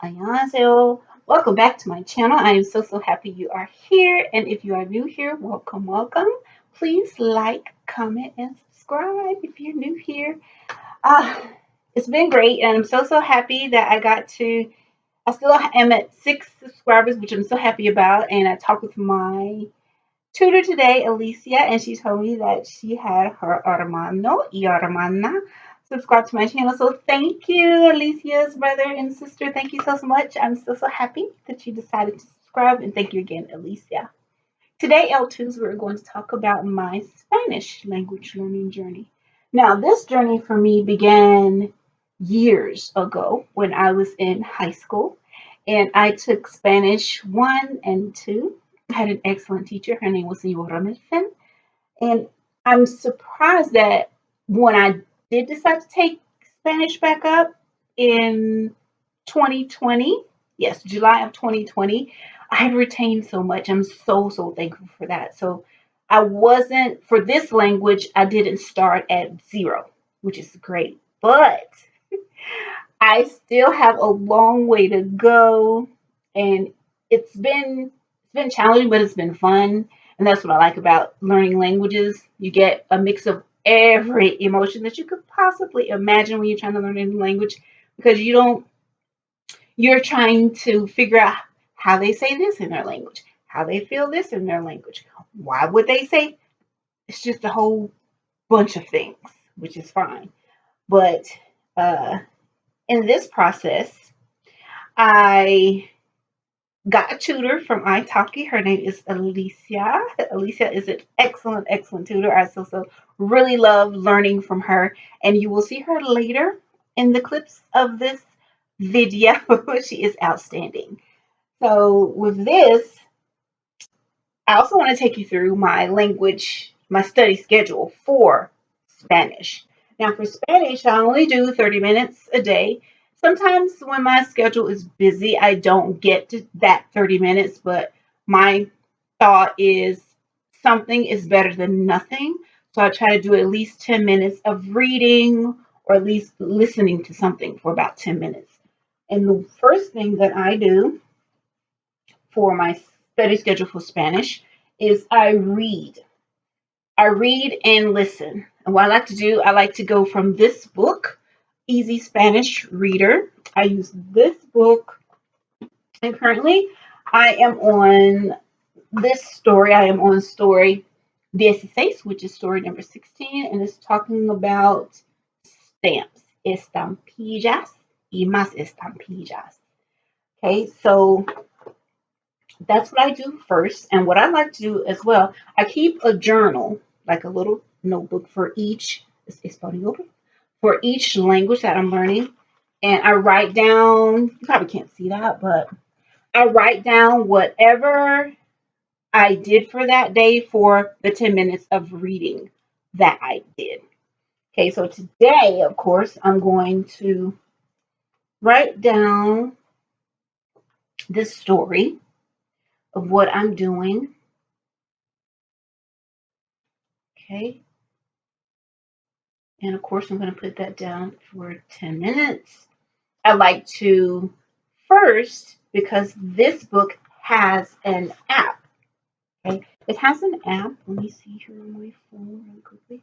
Annyeonghaseyo. Welcome back to my channel. I am so happy you are here. And if you are new here, welcome, welcome. Please like, comment, and subscribe if you're new here. Ah, it's been great, and I'm so happy that I still am at 6 subscribers, which I'm so happy about. And I talked with my tutor today, Alicia, and she told me that she had her hermano y hermana subscribe to my channel. So thank you, Alicia's brother and sister. Thank you so much. I'm so happy that you decided to subscribe, and thank you again, Alicia. Today, L2s, we're going to talk about my Spanish language learning journey. Now, this journey for me began years ago when I was in high school, and I took Spanish 1 and 2. I had an excellent teacher. Her name was Signorita. And I'm surprised that when I did decide to take Spanish back up in 2020, yes, July of 2020, I had retained so much. I'm so thankful for that. So I wasn't, for this language, I didn't start at zero, which is great. But I still have a long way to go, and it's been challenging, but it's been fun, and that's what I like about learning languages. You get a mix of every emotion that you could possibly imagine when you're trying to learn a new language, because you're trying to figure out how they say this in their language, how they feel this in their language. Why would they say? It's just a whole bunch of things, which is fine. But uh, in this process, I got a tutor from italki. Her name is Alicia. Alicia is an excellent tutor. I so really love learning from her, and you will see her later in the clips of this video. She is outstanding. So with this, I also want to take you through my study schedule for Spanish. Now, for Spanish, I only do 30 minutes a day. Sometimes when my schedule is busy, I don't get to that 30 minutes, but my thought is something is better than nothing. So I try to do at least 10 minutes of reading or at least listening to something for about 10 minutes. And the first thing that I do for my study schedule for Spanish is I read. I read and listen. And what I like to do, I like to go from this book, Easy Spanish Reader. I use this book, and currently I am on this story. I am on story 16, which is story number 16, and it's talking about stamps, estampillas y más estampillas. Okay, so that's what I do first. And what I like to do as well, I keep a journal, like a little notebook for each español, for each language that I'm learning. And I write down, you probably can't see that, but I write down whatever I did for that day for the 10 minutes of reading that I did. Okay, so today, of course, I'm going to write down this story of what I'm doing. Okay, and of course, I'm going to put that down for 10 minutes. I like to first, because this book has an app. Okay, it has an app. Let me see here on my phone really quickly.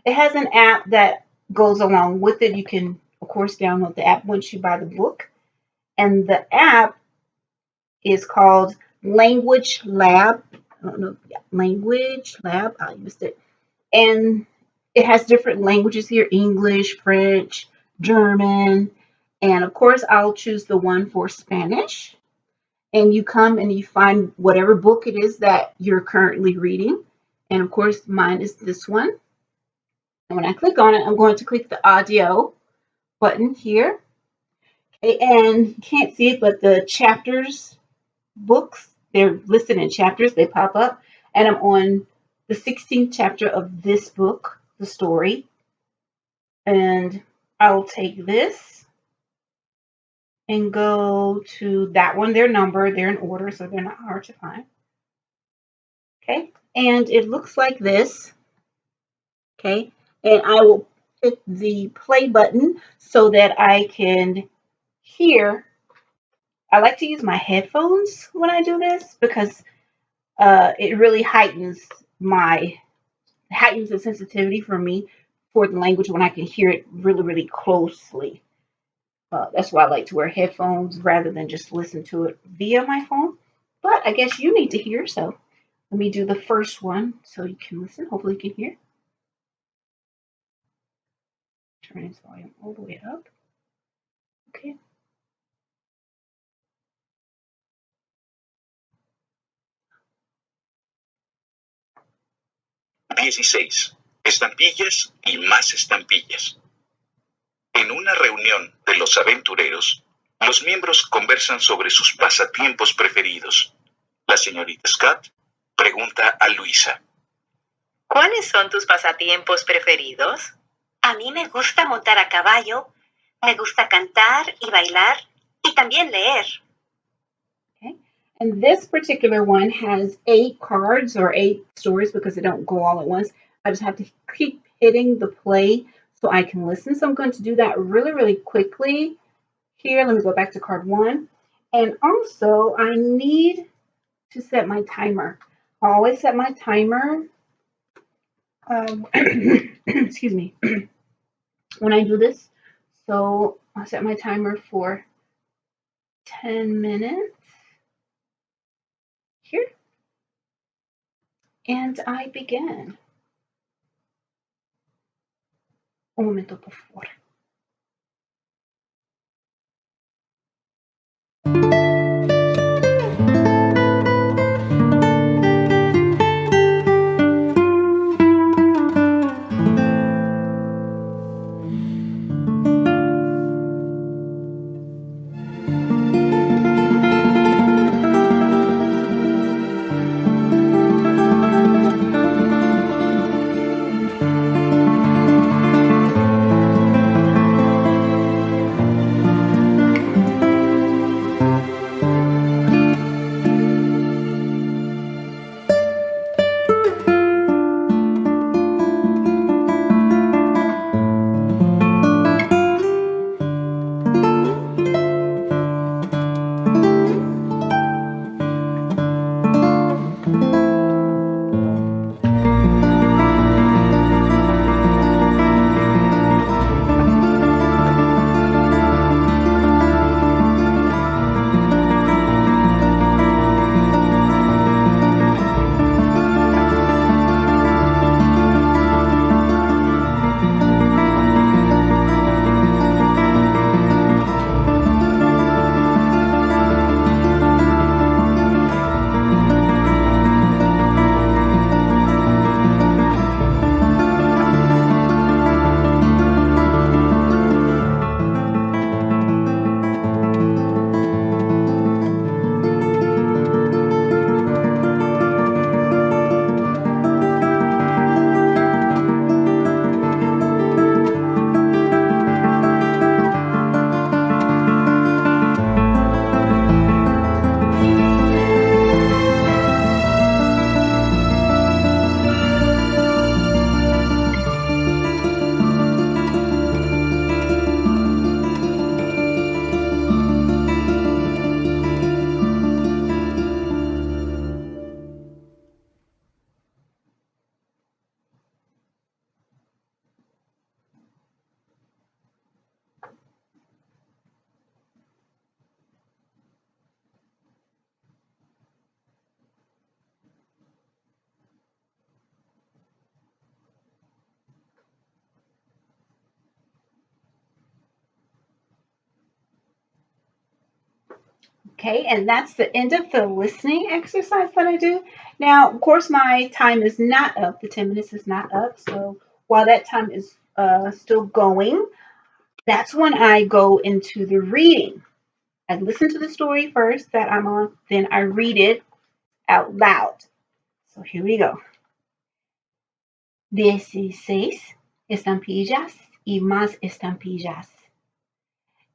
It has an app that goes along with it. You can, of course, download the app once you buy the book. And the app is called Language Lab. I don't know. Yeah, Language Lab. I used it. And it has different languages here: English, French, German, and of course I'll choose the one for Spanish. And you come and you find whatever book it is that you're currently reading, and of course mine is this one. And when I click on it, I'm going to click the audio button here. Okay, and you can't see it, but the chapters, books, they're listed in chapters, they pop up, and I'm on the 16th chapter of this book, the story. And I'll take this and go to that one. They're numbered, they're in order, so they're not hard to find. Okay, and it looks like this. Okay, and I will hit the play button so that I can hear I like to use my headphones when I do this because it really heightens the sensitivity for me for the language when I can hear it really, really closely. That's why I like to wear headphones rather than just listen to it via my phone. But I guess you need to hear, so let me do the first one so you can listen. Hopefully, you can hear. Turn its volume all the way up. Okay. 16. Estampillas y más estampillas. En una reunión de los aventureros, los miembros conversan sobre sus pasatiempos preferidos. La señorita Scott pregunta a Luisa: ¿cuáles son tus pasatiempos preferidos? A mí me gusta montar a caballo, me gusta cantar y bailar, y también leer. Okay. And this particular one has 8 cards or 8 stories because they don't go all at once. I just have to keep hitting the play so I can listen. So I'm going to do that really, really quickly. Here, let me go back to card 1. And also, I need to set my timer. I always set my timer. Excuse me. When I do this, so I'll set my timer for 10 minutes here, and I begin. Un momento, por favor. Okay, and that's the end of the listening exercise that I do. Now, of course, my time is not up. The 10 minutes is not up. So while that time is still going, that's when I go into the reading. I listen to the story first that I'm on, then I read it out loud. So here we go. 16 estampillas y más estampillas.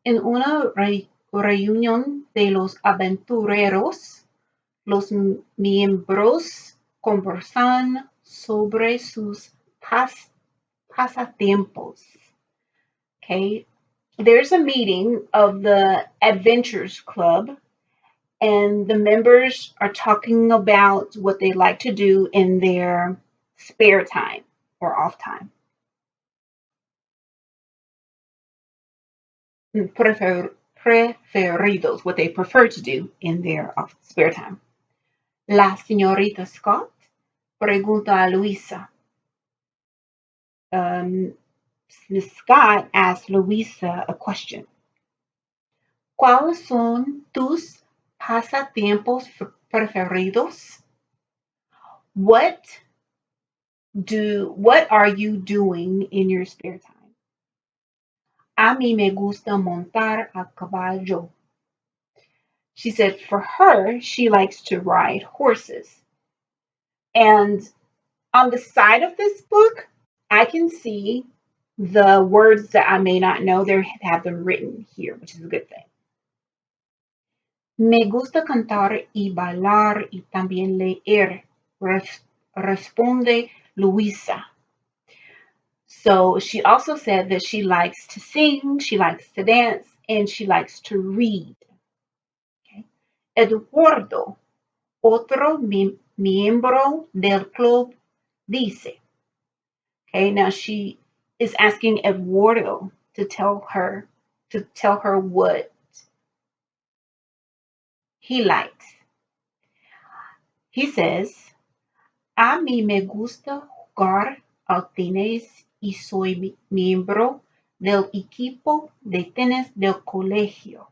En una reunión de los aventureros, los miembros conversan sobre sus pasatiempos. Okay, there's a meeting of the Adventures Club. and the members are talking about what they like to do in their spare time or off time. Preferidos, what they prefer to do in their spare time. La señorita Scott pregunta a Luisa. Miss Scott asked Luisa a question. ¿Cuáles son tus pasatiempos preferidos? What what are you doing in your spare time? A mí me gusta montar a caballo. She said for her, she likes to ride horses. And on the side of this book, I can see the words that I may not know. They have them written here, which is a good thing. Me gusta cantar y bailar y también leer, responde Luisa. So she also said that she likes to sing, she likes to dance, and she likes to read. Okay. Eduardo, otro miembro del club, dice. Okay, now she is asking Eduardo to tell her what he likes. He says, a mí me gusta jugar al tenis y soy miembro del equipo de tenis del colegio.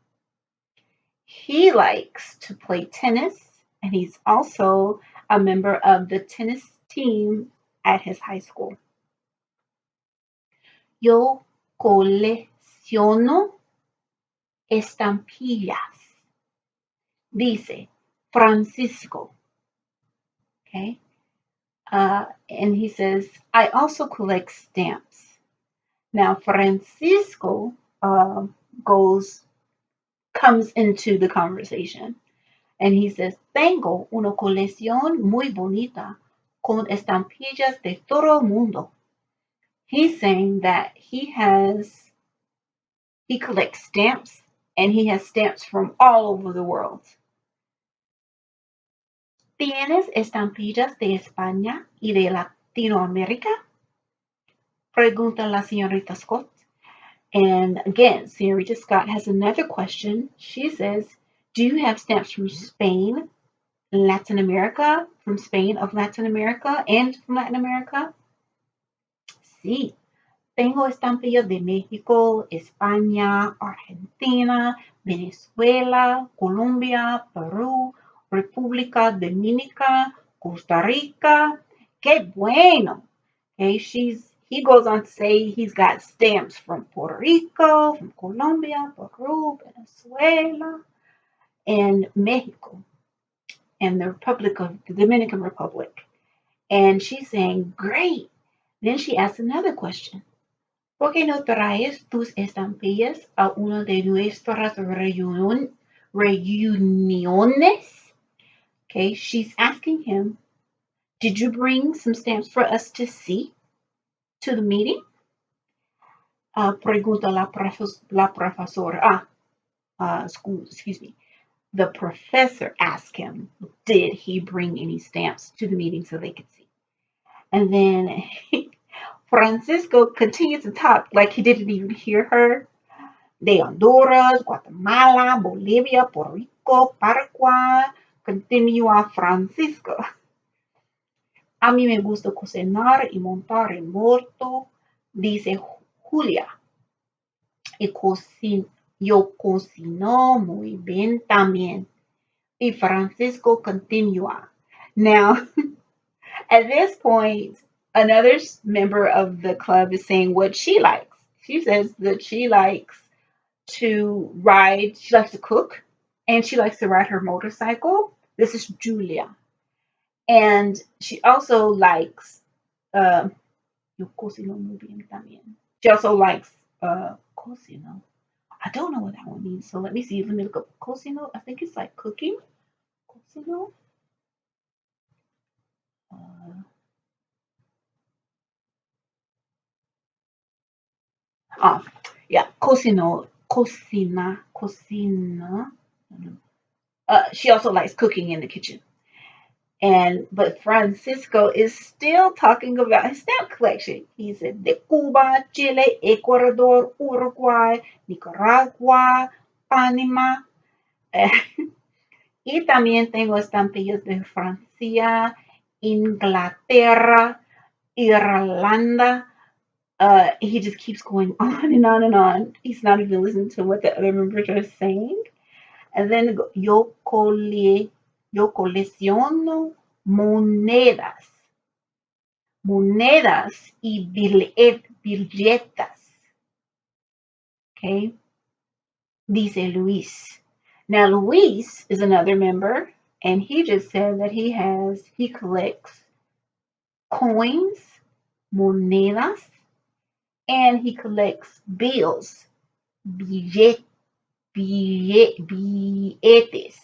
He likes to play tennis, and he's also a member of the tennis team at his high school. Yo colecciono estampillas, dice Francisco. Okay. And he says, I also collect stamps. Now, Francisco goes comes into the conversation and he says, tengo una colección muy bonita con estampillas de todo el mundo. He's saying that he collects stamps and he has stamps from all over the world. ¿Tienes estampillas de España y de Latinoamérica? Pregunta la señorita Scott. And again, Senorita Scott has another question. She says, do you have stamps from Spain, Latin America, from Spain of Latin America, and from Latin America? Sí, tengo estampillas de México, España, Argentina, Venezuela, Colombia, Perú, República Dominicana, Costa Rica. ¡Qué bueno! Okay, he goes on to say he's got stamps from Puerto Rico, from Colombia, Peru, Venezuela, and Mexico, and the Dominican Republic. And she's saying, great. Then she asks another question. ¿Por qué no traes tus estampillas a una de nuestras reuniones? Okay, she's asking him, did you bring some stamps for us to see to the meeting? Pregunta la profesora. Excuse me. The professor asked him, did he bring any stamps to the meeting so they could see? And then Francisco continued to talk like he didn't even hear her. De Honduras, Guatemala, Bolivia, Puerto Rico, Paraguay. Continúa Francisco. A mí me gusta cocinar y montar en moto, dice Julia. Y yo cocino muy bien también. Y Francisco continúa. Now, at this point, another member of the club is saying what she likes. She says that she likes she likes to cook, and she likes to ride her motorcycle. This is Julia. And she also likes, uh, yo cocino muy bien también. She also likes cocino. I don't know what that one means, so let me see. Let me look up cocino. I think it's like cooking. Cocino. Uh, oh, yeah, cocino, cocina, cocina, She also likes cooking in the kitchen. But Francisco is still talking about his stamp collection. He said de Cuba, Chile, Ecuador, Uruguay, Nicaragua, Panamá. Y también tengo estampillas de Francia, Inglaterra, Irlanda. He just keeps going on and on and on. He's not even listening to what the other members are saying. And then yo colecciono monedas, monedas y billetas. Okay, dice Luis. Now Luis is another member, and he just said that he collects coins, monedas, and he collects bills, billetes. Billetes.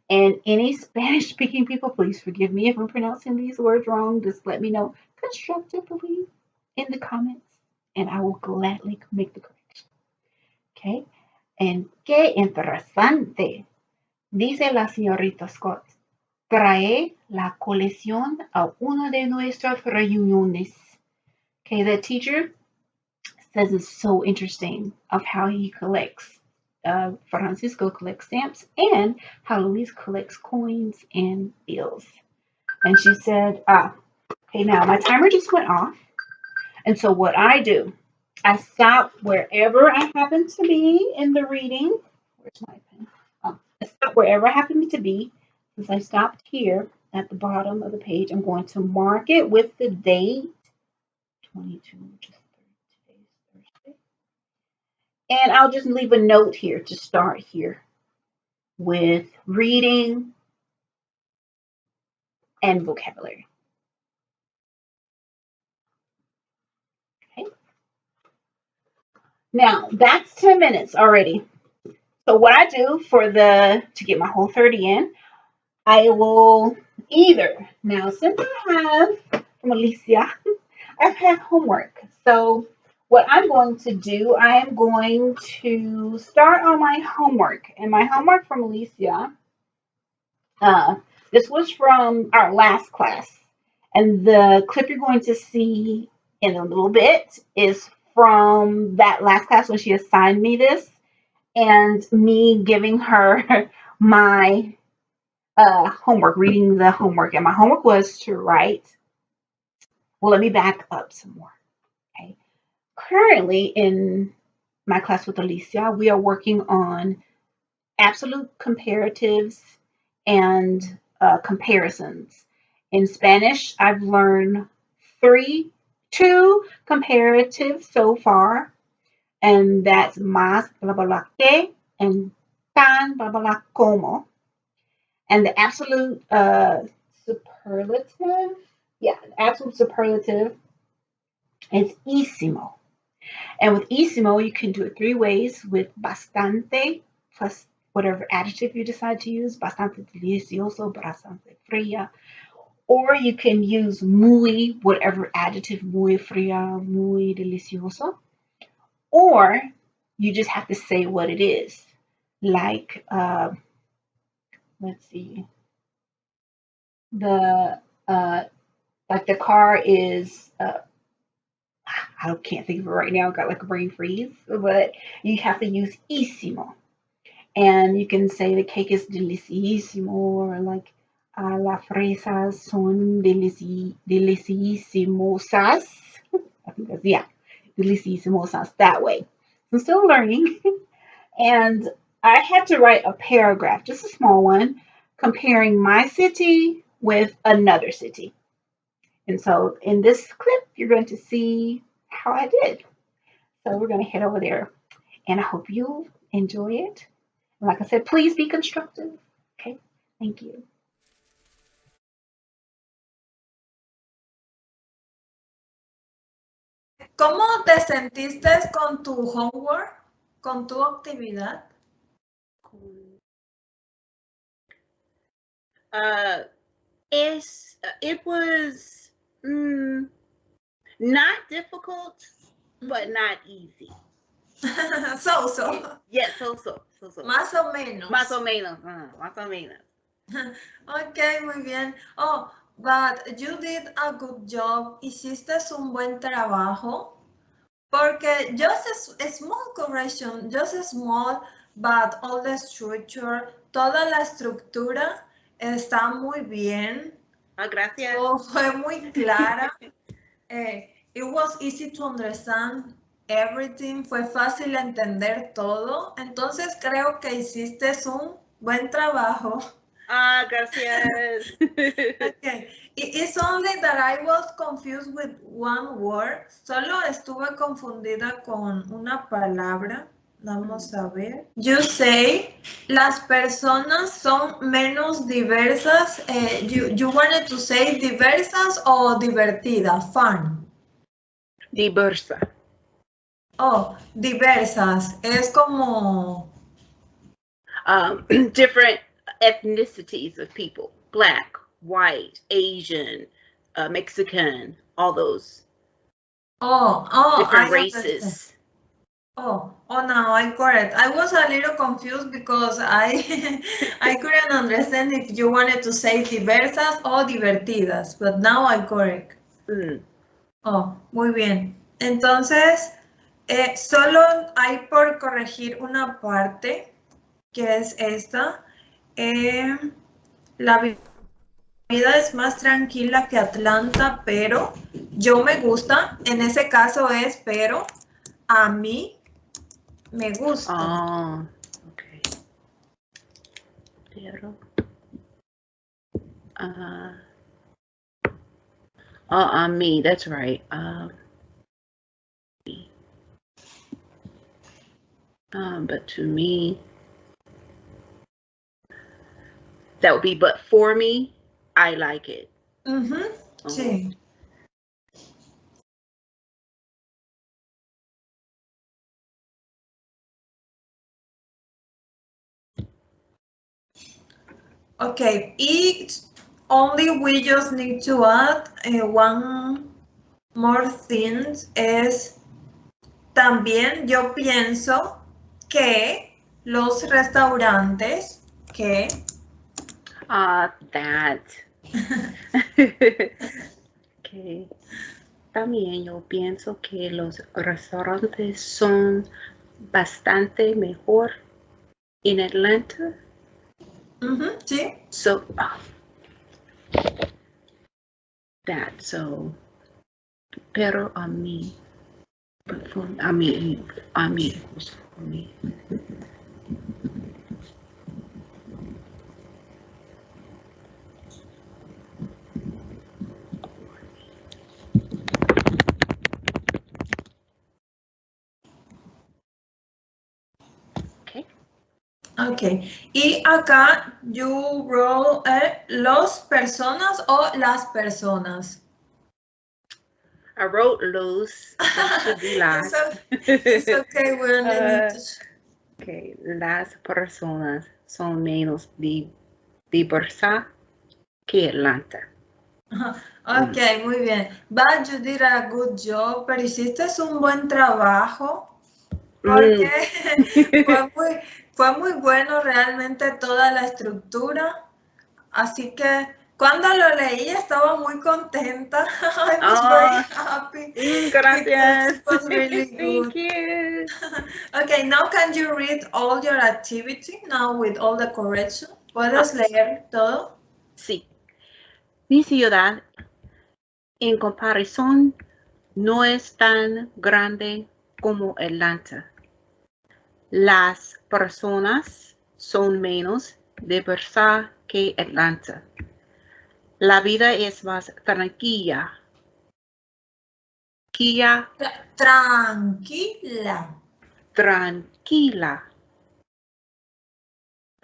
And any Spanish speaking people, please forgive me if I'm pronouncing these words wrong. Just let me know constructively in the comments, and I will gladly make the correction. Okay? And qué interesante, dice la señorita Scott. Trae la colección a una de nuestras reuniones. Okay, the teacher says it's so interesting of how he collects. Francisco collects stamps and how Luis collects coins and bills. And she said, okay, now my timer just went off. And so what I do, I stop wherever I happen to be in the reading. Where's my pen? I stop wherever I happen to be. Since I stopped here at the bottom of the page, I'm going to mark it with the date 22, which is today's Thursday. And I'll just leave a note here to start here with reading and vocabulary. Okay. Now that's 10 minutes already. So what I do to get my whole 30 in, I will either now since I have from Alicia, I've had homework. So what I'm going to do, I am going to start on my homework. And my homework from Alicia, uh, this was from our last class. And the clip you're going to see in a little bit is from that last class when she assigned me this and me giving her my homework, reading the homework. And my homework was to write. Well, let me back up some more. Okay. Currently, in my class with Alicia, we are working on absolute comparatives and comparisons. In Spanish, I've learned two comparatives so far, and that's más bla bla bla que and tan bla bla bla como. And the absolute superlative, yeah, absolute superlative is ísimo. And with ísimo, you can do it three ways with bastante plus whatever adjective you decide to use, bastante delicioso, bastante fría. Or you can use muy, whatever adjective, muy fría, muy delicioso. Or you just have to say what it is. Like, let's see, the like the car is I can't think of it right now. I've got like a brain freeze, but you have to use ísimo. And you can say the cake is delicioso, or like las fresas son deliciosas. I think that's, yeah, deliciosas that way. I'm still learning. And I had to write a paragraph, just a small one, comparing my city with another city. And so in this clip, you're going to see how I did. So we're going to head over there, and I hope you enjoy it. And like I said, please be constructive. Okay, thank you. ¿Cómo te sentiste con tu homework, con tu actividad? Uh, it was not difficult, but not easy. So. Yes, so. Más o menos. Más o menos. Más o menos. Ok, muy bien. Oh, but you did a good job. Hiciste un buen trabajo. Porque just a small correction, just a small, but all the structure, toda la estructura está muy bien. Gracias. Fue muy clara. It was easy to understand everything. Fue fácil entender todo. Entonces creo que hiciste un buen trabajo. Gracias. Okay. It's only that I was confused with one word. Solo estuve confundida con una palabra. Vamos a ver. You say, las personas son menos diversas. You wanted to say diversas o divertida, fun. Diversa. Oh, diversas. Es como... Different ethnicities of people. Black, white, Asian, Mexican, all those different I races. understand. Oh, now I correct. I was a little confused because I couldn't understand if you wanted to say diversas o divertidas, but now I correct. Oh, muy bien. Entonces, solo hay por corregir una parte, que es esta. La vida es más tranquila que Atlanta, pero yo me gusta. En ese caso es, pero a mí me gusta. Okay. Pero. Me, that's right. But to me, that would be, but for me, I like it. Sí. Okay, only we just need to add one more thing es también yo pienso que los restaurantes que That. Okay. También yo pienso que los restaurantes son bastante mejor en Atlanta. Sí. So pero a mí, Okay. Y acá you roll los personas o las personas. I wrote los. It should be las. It's okay. We only need to... Okay, las personas son menos diversas que Atlanta. Ok, muy bien. But you did a good job, pero hiciste un buen trabajo porque fue muy bueno realmente toda la estructura. Así que cuando lo leí estaba muy contenta. I was very happy. Gracias. Because it was really good. Thank you. Okay, now can you read all your activity now with all the correction? ¿Puedes leer todo? Sí. Mi ciudad, en comparación, no es tan grande como Atlanta. Las personas son menos diversas que Atlanta. La vida es más tranquila. Tranquila.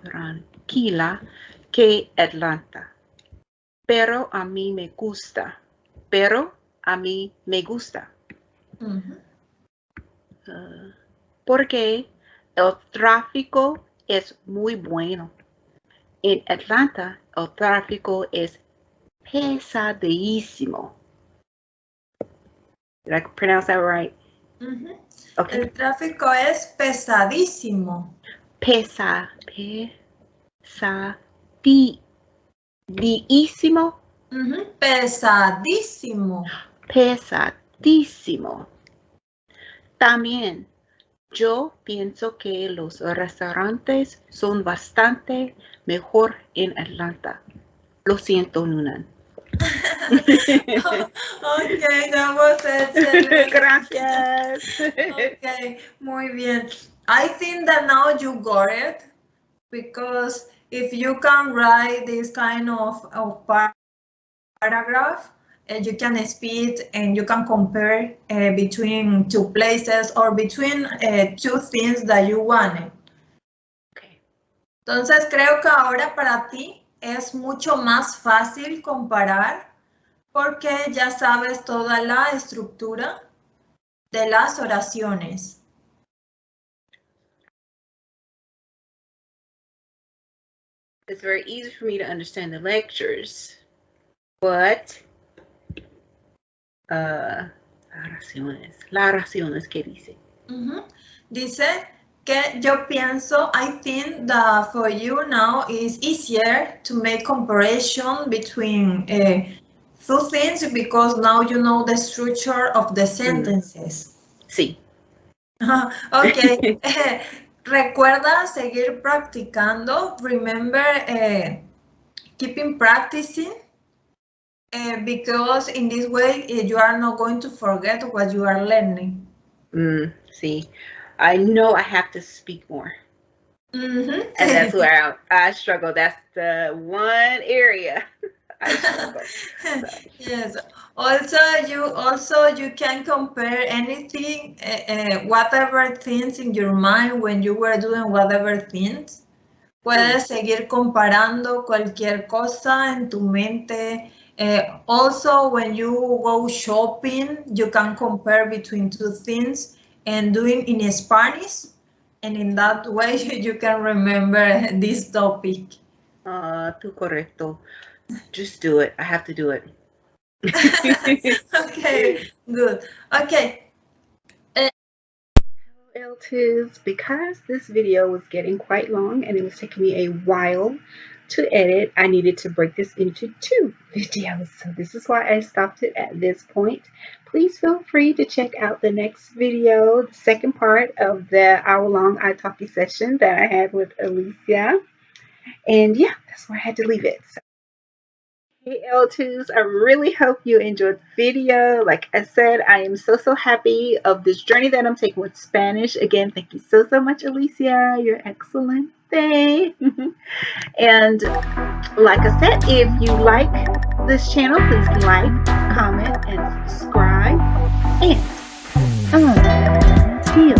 Tranquila que Atlanta. Pero a mí me gusta. Porque el tráfico es muy bueno. En Atlanta, el tráfico es pesadísimo. Did I pronounce that right? Okay. El tráfico es pesadísimo. Pesadísimo. Pesadísimo. Pesadísimo. También, yo pienso que los restaurantes son bastante mejor en Atlanta. Lo siento, Nunan. Ok, that was excellent. Gracias. Okay, muy bien. I think that now you got it, because if you can write this kind of paragraph, you can speed and you can compare between two places or between two things that you wanted. Okay. Entonces creo que ahora para ti es mucho más fácil comparar porque ya sabes toda la estructura de las oraciones. It's very easy for me to understand the lectures, but la oraciones que dice. Dice que yo pienso, I think that for you now is easier to make comparison between two things because now you know the structure of the sentences. Sí. Ok. Recuerda seguir practicando. Remember keeping practicing because in this way you are not going to forget what you are learning. See, I know I have to speak more. And that's where I struggle. That's the one area I struggle. So. Yes. Also you can compare anything, whatever things in your mind when you were doing whatever things. Puedes seguir comparando cualquier cosa en tu mente. Also, when you go shopping, you can compare between two things and doing in Spanish. And in that way, you can remember this topic. Tú correcto. Just do it. I have to do it. Okay, good. Okay. L2s, because this video was getting quite long and it was taking me a while to edit, I needed to break this into 2 videos. So this is why I stopped it at this point. Please feel free to check out the next video, the second part of the hour-long italki session that I had with Alicia. And yeah, that's where I had to leave it. So, hey L2s, I really hope you enjoyed the video. Like I said, I am so happy of this journey that I'm taking with Spanish. Again, thank you so much, Alicia. You're excellent. And like I said, if you like this channel, please like, comment, and subscribe. And until